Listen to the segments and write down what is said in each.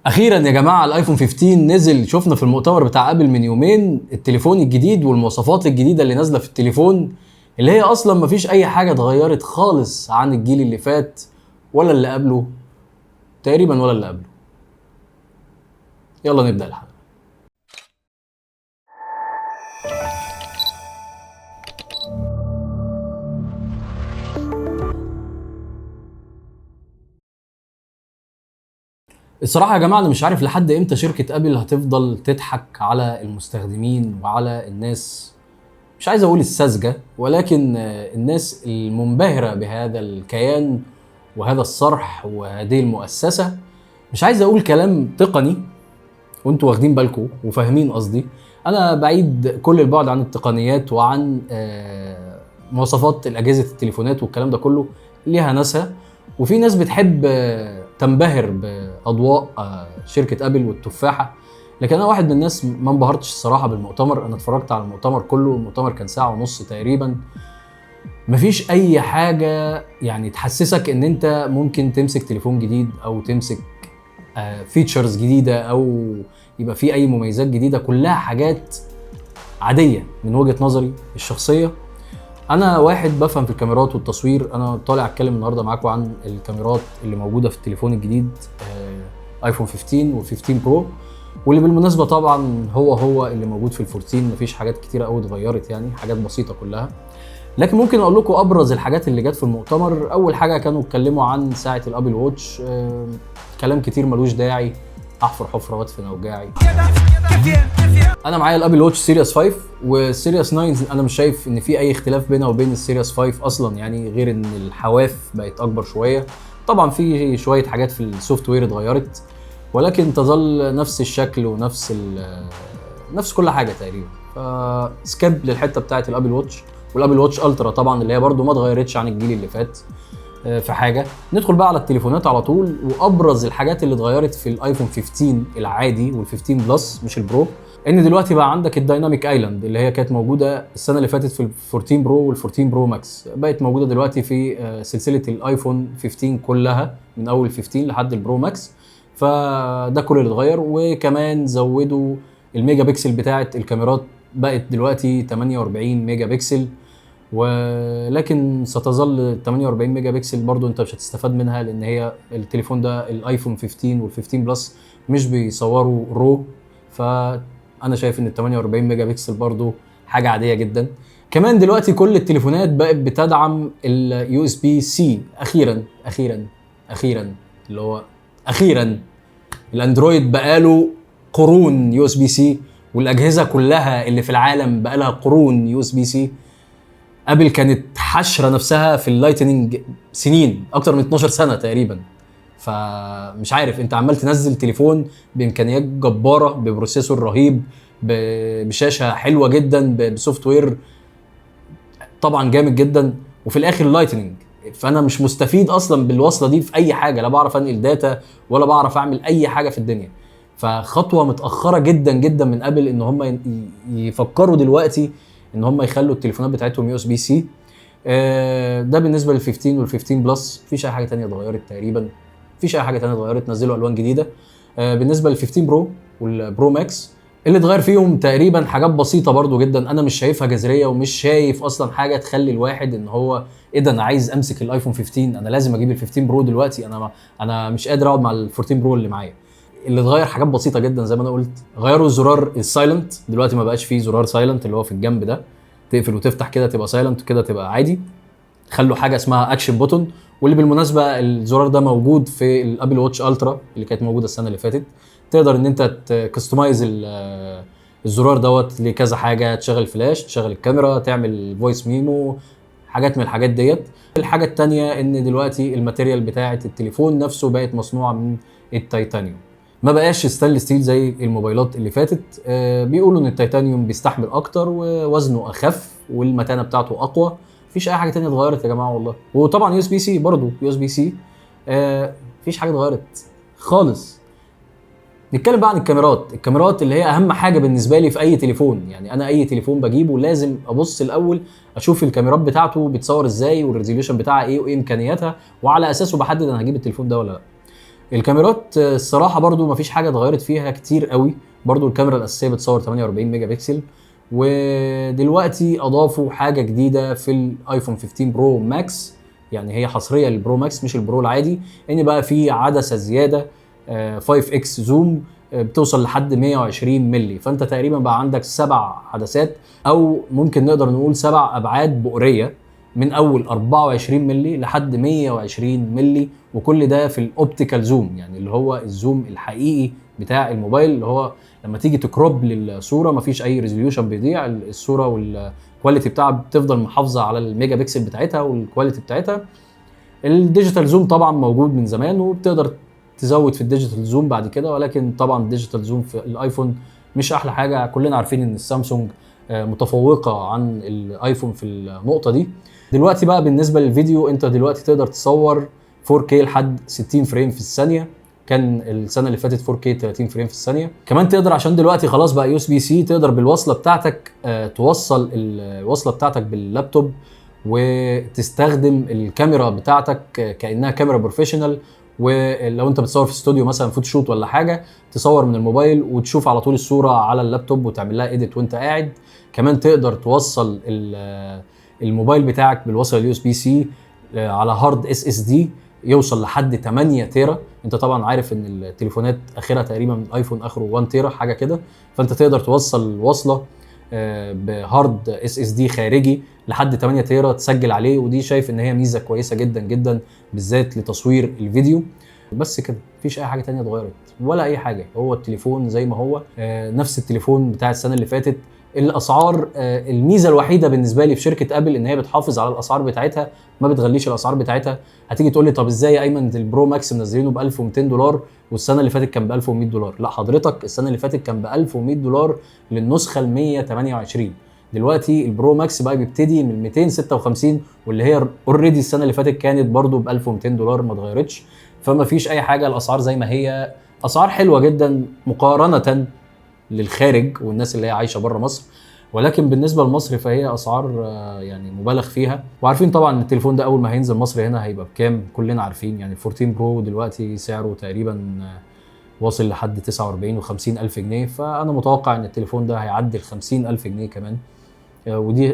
اخيرا يا جماعه الايفون 15 نزل. شفنا في المؤتمر بتاع ابل من يومين التليفون الجديد والمواصفات الجديده اللي نازله في التليفون، اللي هي اصلا مفيش اي حاجه اتغيرت خالص عن الجيل اللي فات ولا اللي قبله تقريبا ولا اللي قبله. يلا نبدا الحلقه. الصراحه يا جماعه انا مش عارف لحد امتى شركه ابل هتفضل تضحك على المستخدمين وعلى الناس، مش عايز اقول الساذجه، ولكن الناس المنبهره بهذا الكيان وهذا الصرح وهذه المؤسسه. مش عايز اقول كلام تقني وانتوا واخدين بالكم وفاهمين قصدي. انا بعيد كل البعد عن التقنيات وعن مواصفات الاجهزه التليفونات والكلام ده كله، ليها ناسها، وفي ناس بتحب تنبهر باضواء شركه ابل والتفاحه. لكن انا واحد من الناس ما انبهرتش الصراحه بالمؤتمر. انا اتفرجت على المؤتمر كله، المؤتمر كان ساعه ونص تقريبا. مفيش اي حاجه يعني تحسسك ان انت ممكن تمسك تليفون جديد او تمسك فيتشرز جديده او يبقى في اي مميزات جديده. كلها حاجات عاديه من وجهه نظري الشخصيه. انا واحد بفهم في الكاميرات والتصوير. انا طالع اتكلم النهارده معاكم عن الكاميرات اللي موجوده في التليفون الجديد ايفون 15 و15 برو، واللي بالمناسبه طبعا هو اللي موجود في ال14. مفيش حاجات كتيره قوي اتغيرت، يعني حاجات بسيطه كلها. لكن ممكن اقول لكم ابرز الحاجات اللي جت في المؤتمر. اول حاجه كانوا اتكلموا عن ساعه الابل ووتش، كلام كتير ملوش داعي، احفر حفره وادفن اوجاعي. انا معايا الابل ووتش سيريس 5 والسيريس 9. انا مش شايف ان في اي اختلاف بينها وبين السيريس 5 اصلا، يعني غير ان الحواف بقت اكبر شويه. طبعا في شويه حاجات في السوفت وير اتغيرت، ولكن تظل نفس الشكل ونفس نفس كل حاجه تقريبا. فسكيب للحته بتاعه الابل ووتش والابل ووتش الترا طبعا، اللي هي برده ما اتغيرتش عن الجيل اللي فات في حاجه. ندخل بقى على التليفونات على طول. وابرز الحاجات اللي اتغيرت في الايفون 15 العادي وال15 بلس مش البرو، ان دلوقتي بقى عندك الدايناميك ايلاند اللي هي كانت موجوده السنه اللي فاتت في ال14 برو وال14 برو ماكس، بقت موجوده دلوقتي في سلسله الايفون 15 كلها من اول 15 لحد البرو ماكس. فده كل اللي اتغير. وكمان زودوا الميجا بكسل بتاعه الكاميرات، بقت دلوقتي 48 ميجا بكسل، ولكن ستظل 48 ميجا بكسل برضو انت مش هتستفاد منها، لان هي التليفون ده الايفون 15 وال15 بلس مش بيصوروا رو. فانا شايف ان ال 48 ميجا بكسل برضو حاجه عاديه جدا. كمان دلوقتي كل التليفونات بقت بتدعم اليو اس بي سي. اخيرا اللي هو اخيرا الاندرويد بقاله قرون يو اس بي سي، والاجهزه كلها اللي في العالم بقالها قرون يو اس بي سي. ابل كانت حشره نفسها في اللايتنينج سنين، اكتر من 12 سنه تقريبا. فمش عارف، انت عمال تنزل تليفون بامكانيات جباره، ببروسيسور رهيب، بشاشه حلوه جدا، بسوفت وير طبعا جامد جدا، وفي الاخر لايتنينج. فانا مش مستفيد اصلا بالوصله دي في اي حاجه، لا بعرف انقل داتا ولا بعرف اعمل اي حاجه في الدنيا. فخطوه متاخره جدا جدا من ابل ان هم يفكروا دلوقتي ان هم يخلوا التليفونات بتاعتهم يو اس بي سي. ده بالنسبه لل15 وال15 بلس. مفيش اي حاجه تانية اتغيرت تقريبا، مفيش اي حاجه تانية اتغيرت. نزلوا الوان جديده. بالنسبه لل15 برو والبرو ماكس، اللي اتغير فيهم تقريبا حاجات بسيطه برضو جدا، انا مش شايفها جذريه ومش شايف اصلا حاجه تخلي الواحد ان هو ايه ده انا عايز امسك الايفون 15، انا لازم اجيب ال15 برو دلوقتي. انا مش قادر اقعد مع ال14 برو اللي معايا. اللي اتغير حاجات بسيطه جدا زي ما انا قلت. غيروا زرار السايلنت، دلوقتي ما بقاش فيه زرار سايلنت اللي هو في الجنب ده، تقفل وتفتح كده تبقى سايلنت وكده تبقى عادي. خلوا حاجه اسمها اكشن بوتون، واللي بالمناسبه الزرار ده موجود في الابل واتش الترا اللي كانت موجوده السنه اللي فاتت. تقدر ان انت تكستمايز الزرار دوت لكذا حاجه، تشغل فلاش، تشغل الكاميرا، تعمل فويس ميمو، حاجات من الحاجات ديت. الحاجه الثانيه ان دلوقتي الماتيريال بتاعه التليفون نفسه بقت مصنوعه من التيتانيوم، ما بقاش ستانلس ستيل زي الموبايلات اللي فاتت. بيقولوا ان التيتانيوم بيستحمل اكتر ووزنه اخف والمتانه بتاعته اقوى. مفيش اي حاجه تانية اتغيرت يا جماعه والله. وطبعا يو اس بي سي برضه يو اس بي سي، مفيش حاجه اتغيرت خالص. نتكلم بقى عن الكاميرات اللي هي اهم حاجه بالنسبه لي في اي تليفون. يعني انا اي تليفون بجيبه لازم ابص الاول اشوف الكاميرات بتاعته بتصور ازاي والريزوليوشن بتاعها ايه وايه امكانياتها، وعلى اساسه بحدد انا هجيب التليفون ده ولا لا. الكاميرات الصراحه برضو مفيش حاجه اتغيرت فيها كتير قوي، برضو الكاميرا الاساسيه بتصور 48 ميجا بكسل، ودلوقتي اضافوا حاجه جديده في الايفون 15 برو ماكس، يعني هي حصريه للبرو ماكس مش البرو العادي، ان بقى في عدسه زياده 5 اكس زوم بتوصل لحد 120 مللي، فانت تقريبا بقى عندك 7 عدسات، او ممكن نقدر نقول 7 ابعاد بؤريه، من اول 24 مللي لحد 120 مللي، وكل ده في الاوبتيكال زوم، يعني اللي هو الزوم الحقيقي بتاع الموبايل، اللي هو لما تيجي تكروب للصوره مفيش اي ريزوليوشن بيضيع، الصوره والكواليتي بتاعها بتفضل محافظه على الميجا بكسل بتاعتها والكواليتي بتاعتها. الديجيتال زوم طبعا موجود من زمان، وبتقدر تزود في الديجيتال زوم بعد كده، ولكن طبعا الديجيتال زوم في الايفون مش احلى حاجه، كلنا عارفين ان السامسونج متفوقه عن الايفون في النقطه دي. دلوقتي بقى بالنسبه للفيديو، انت دلوقتي تقدر تصور 4K لحد 60 فريم في الثانيه، كان السنه اللي فاتت 4K 30 فريم في الثانيه. كمان تقدر عشان دلوقتي خلاص بقى يو اس بي سي، تقدر بالوصله بتاعتك توصل الوصله بتاعتك باللابتوب، وتستخدم الكاميرا بتاعتك كانها كاميرا بروفيشنال، ولو انت بتصور في استوديو مثلا فوتوشوت ولا حاجه، تصور من الموبايل وتشوف على طول الصوره على اللابتوب وتعمل لها ايديت وانت قاعد. كمان تقدر توصل الموبايل بتاعك بالوصله اليو اس بي سي على هارد اس اس دي يوصل لحد 8 تيرا. انت طبعا عارف ان التليفونات اخرها تقريبا الايفون اخره 1 تيرا حاجه كده، فانت تقدر توصل وصله بهارد اس اس دي خارجي لحد 8 تيرا تسجل عليه، ودي شايف ان هي ميزه كويسه جدا جدا بالذات لتصوير الفيديو. بس كده، مفيش اي حاجه تانية اتغيرت ولا اي حاجه، هو التليفون زي ما هو نفس التليفون بتاع السنه اللي فاتت. الاسعار الميزه الوحيده بالنسبه لي في شركه ابل ان هي بتحافظ على الاسعار بتاعتها، ما بتغليش الاسعار بتاعتها. هتيجي تقول لي طب ازاي يا ايمن البرو ماكس منزلينه ب 1200 دولار والسنه اللي فاتت كان ب 1100 دولار؟ لا حضرتك، السنه اللي فاتت كان ب 1100 دولار للنسخه ال 128، دلوقتي البرو ماكس بقى بيبتدي من 256، واللي هي اوريدي السنه اللي فاتت كانت برضو ب 1200 دولار ما اتغيرتش. فما فيش اي حاجه، الاسعار زي ما هي، اسعار حلوه جدا مقارنه للخارج والناس اللي هي عايشه بره مصر، ولكن بالنسبه لمصر فهي اسعار يعني مبالغ فيها. وعارفين طبعا ان التليفون ده اول ما هينزل مصر هنا هيبقى بكام، كلنا عارفين يعني 14 برو دلوقتي سعره تقريبا واصل لحد 49 و50 الف جنيه، فانا متوقع ان التليفون ده هيعدي ال 50 الف جنيه كمان،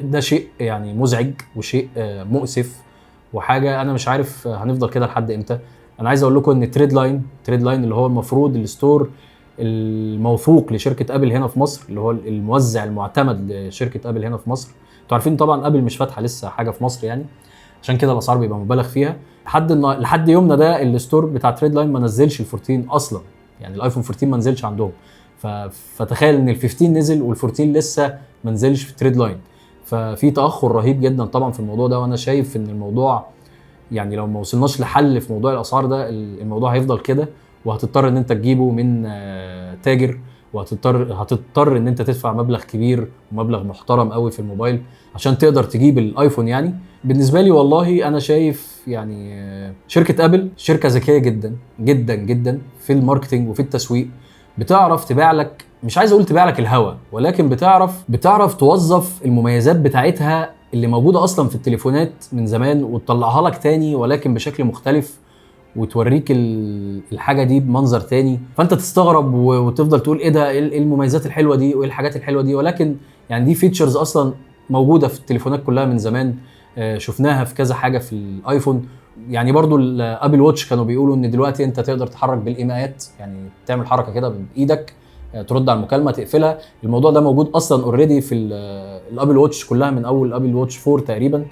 ده شيء يعني مزعج وشيء مؤسف، وحاجه انا مش عارف هنفضل كده لحد امتى. انا عايز اقول لكم ان تريد لاين اللي هو المفروض الستور الموثوق لشركه ابل هنا في مصر، اللي هو الموزع المعتمد لشركه ابل هنا في مصر، انتوا عارفين طبعا ابل مش فاتحه لسه حاجه في مصر يعني، عشان كده الاسعار بيبقى مبالغ فيها. لحد يومنا ده الستور بتاع تريد لاين ما نزلش ال 14 اصلا، يعني الايفون 14 ما نزلش عندهم، فتخيل ان ال 15 نزل وال 14 لسه ما نزلش في تريد لاين، ففي تاخر رهيب جدا طبعا في الموضوع ده. وانا شايف ان الموضوع يعني لو ما وصلناش لحل في موضوع الاسعار ده، الموضوع هيفضل كده، وهتضطر ان انت تجيبه من تاجر، هتضطر ان انت تدفع مبلغ كبير ومبلغ محترم قوي في الموبايل عشان تقدر تجيب الايفون. يعني بالنسبه لي والله انا شايف يعني شركه ابل شركه ذكيه جدا جدا جدا في الماركتنج وفي التسويق، بتعرف تبيع لك، مش عايز اقول تبيع لك الهوا، ولكن بتعرف توظف المميزات بتاعتها اللي موجوده اصلا في التليفونات من زمان وتطلعها لك تاني ولكن بشكل مختلف، وتوريك الحاجه دي بمنظر تاني، فانت تستغرب وتفضل تقول ايه ده، ايه المميزات الحلوه دي وايه الحاجات الحلوه دي، ولكن يعني دي فيتشرز اصلا موجوده في التليفونات كلها من زمان، شفناها في كذا حاجه في الايفون. يعني برضو الابل واتش كانوا بيقولوا ان دلوقتي انت تقدر تحرك بالايماءات، يعني تعمل حركه كده بايدك ترد على المكالمه تقفلها، الموضوع ده موجود اصلا اوريدي في الابل واتش كلها من اول الابل واتش 4 تقريبا،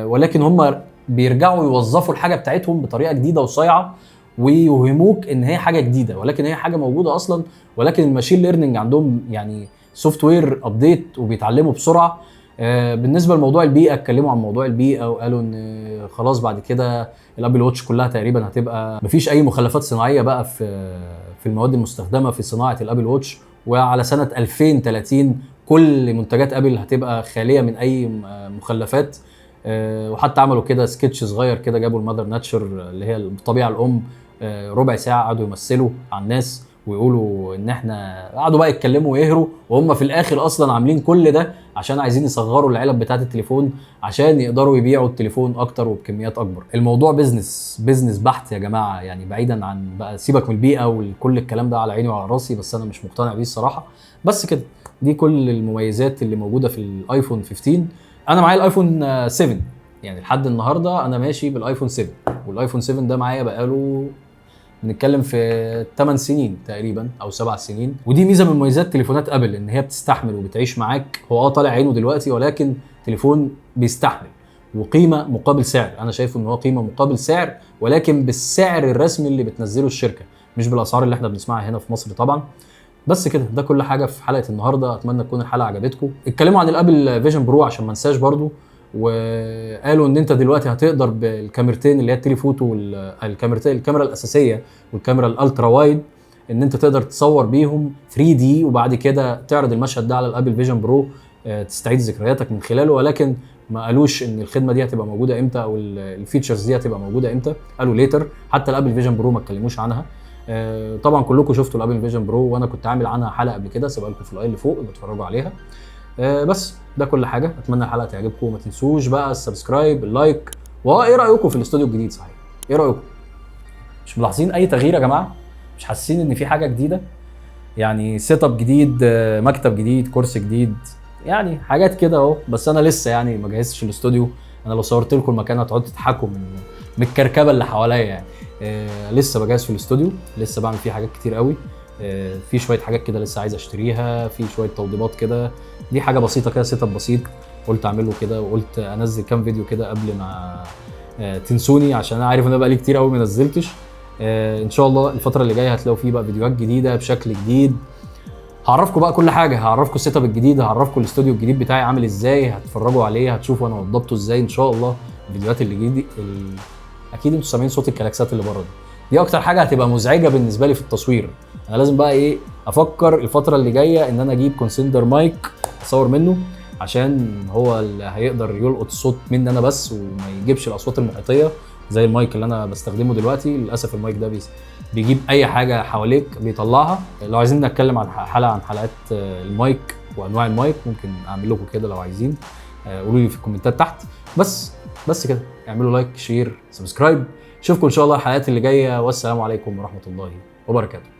ولكن هم بيرجعوا يوظفوا الحاجه بتاعتهم بطريقه جديده وصايعه ويوهموك ان هي حاجه جديده ولكن هي حاجه موجوده اصلا، ولكن الماشين ليرنينج عندهم يعني سوفت وير ابديت وبيتعلموا بسرعه. بالنسبه لموضوع البيئه، اتكلموا عن موضوع البيئه وقالوا ان خلاص بعد كده الابل واتش كلها تقريبا هتبقى مفيش اي مخلفات صناعيه بقى في المواد المستخدمه في صناعه الابل واتش، وعلى سنه 2030 كل منتجات ابل هتبقى خاليه من اي مخلفات. وحتى عملوا كده سكتش صغير كده، جابوا المذر ناتشر اللي هي الطبيعه الام، ربع ساعه قعدوا يمثلوا على الناس ويقولوا ان احنا قعدوا بقى يتكلموا ويهروا، وهم في الاخر اصلا عاملين كل ده عشان عايزين يصغروا العلب بتاعه التليفون عشان يقدروا يبيعوا التليفون اكتر وبكميات اكبر. الموضوع بيزنس بحت يا جماعه، يعني بعيدا عن بقى سيبك من البيئه وكل الكلام ده، على عيني وعلى راسي، بس انا مش مقتنع بيه الصراحه. بس كده، دي كل المميزات اللي موجوده في الايفون 15. انا معايا الايفون 7، يعني لحد النهارده انا ماشي بالايفون 7، والايفون 7 ده معايا بقاله بنتكلم في 8 سنين تقريبا او 7 سنين. ودي ميزه من مميزات تليفونات ابل، ان هي بتستحمل وبتعيش معاك. هو طالع عينه دلوقتي، ولكن تليفون بيستحمل، وقيمه مقابل سعر. انا شايفه ان هو قيمه مقابل سعر، ولكن بالسعر الرسمي اللي بتنزله الشركه، مش بالاسعار اللي احنا بنسمعها هنا في مصر طبعا. بس كده، ده كل حاجه في حلقه النهارده. اتمنى تكون الحلقه عجبتكم. اتكلموا عن الابل فيجن برو عشان ما انساش برضو، وقالوا ان انت دلوقتي هتقدر بالكاميرتين اللي هي التليفوتو والكاميرتين، الكاميرا الاساسيه والكاميرا الالترا وايد، ان انت تقدر تصور بيهم 3 دي، وبعد كده تعرض المشهد ده على الابل فيجن برو، تستعيد ذكرياتك من خلاله. ولكن ما قالوش ان الخدمه دي هتبقى موجوده امتى، او الفيتشرز دي هتبقى موجوده امتى. قالوا ليتر. حتى الابل فيجن برو ما اتكلموش عنها. طبعا كلكم شفتوا الابل فيجن برو، وانا كنت عامل عنها حلقه قبل كده، سيبها لكم في الاي اللي فوق بتفرجوا عليها. بس ده كل حاجه. اتمنى الحلقه تعجبكم، وما تنسوش بقى السبسكرايب، اللايك. وايه رايكم في الاستوديو الجديد صحيح؟ ايه رايكم؟ مش ملاحظين اي تغيير يا جماعه؟ مش حاسين ان في حاجه جديده؟ يعني سيت اب جديد، مكتب جديد، كرسي جديد، يعني حاجات كده اهو. بس انا لسه يعني ما جهزتش الاستوديو. انا لو صورت لكم المكان هتقعدوا تضحكوا من الكركبه اللي حواليا يعني. لسه بجهز في الاستوديو، لسه بعمل فيه حاجات كتير قوي. في شويه حاجات كده لسه عايز اشتريها، في شويه توضيبات كده. دي حاجه بسيطه كده، سيت اب بسيط قلت اعمله كده، وقلت انزل كام فيديو كده قبل ما تنسوني، عشان انا عارف ان انا بقالي كتير قوي ما نزلتش. ان شاء الله الفتره اللي جايه هتلاقوا فيه بقى فيديوهات جديده بشكل جديد. هعرفكم بقى كل حاجه، هعرفكم السيت اب الجديد، هعرفكم الاستوديو الجديد بتاعي عامل ازاي، هتتفرجوا عليه، هتشوفوا انا وضبطه ازاي ان شاء الله. الفيديوهات اللي جديد اكيد انتوا سامعين صوت الكلاكسات اللي بره دي اكتر حاجه هتبقى مزعجه بالنسبه لي في التصوير. انا لازم بقى ايه، افكر الفتره اللي جايه ان انا اجيب كونسندر مايك اصور منه، عشان هو اللي هيقدر يلقط الصوت مني انا بس، وما يجيبش الاصوات المحيطيه زي المايك اللي انا بستخدمه دلوقتي. للاسف المايك ده بيجيب اي حاجه حواليك بيطلعها. لو عايزين نتكلم عن حلقه عن حلقات المايك وانواع المايك، ممكن اعمل لكم كده لو عايزين. قولوا لي في الكومنتات تحت. بس كده، اعملوا لايك، شير، سبسكرايب. اشوفكم ان شاء الله الحلقات اللي جايه، والسلام عليكم ورحمه الله وبركاته.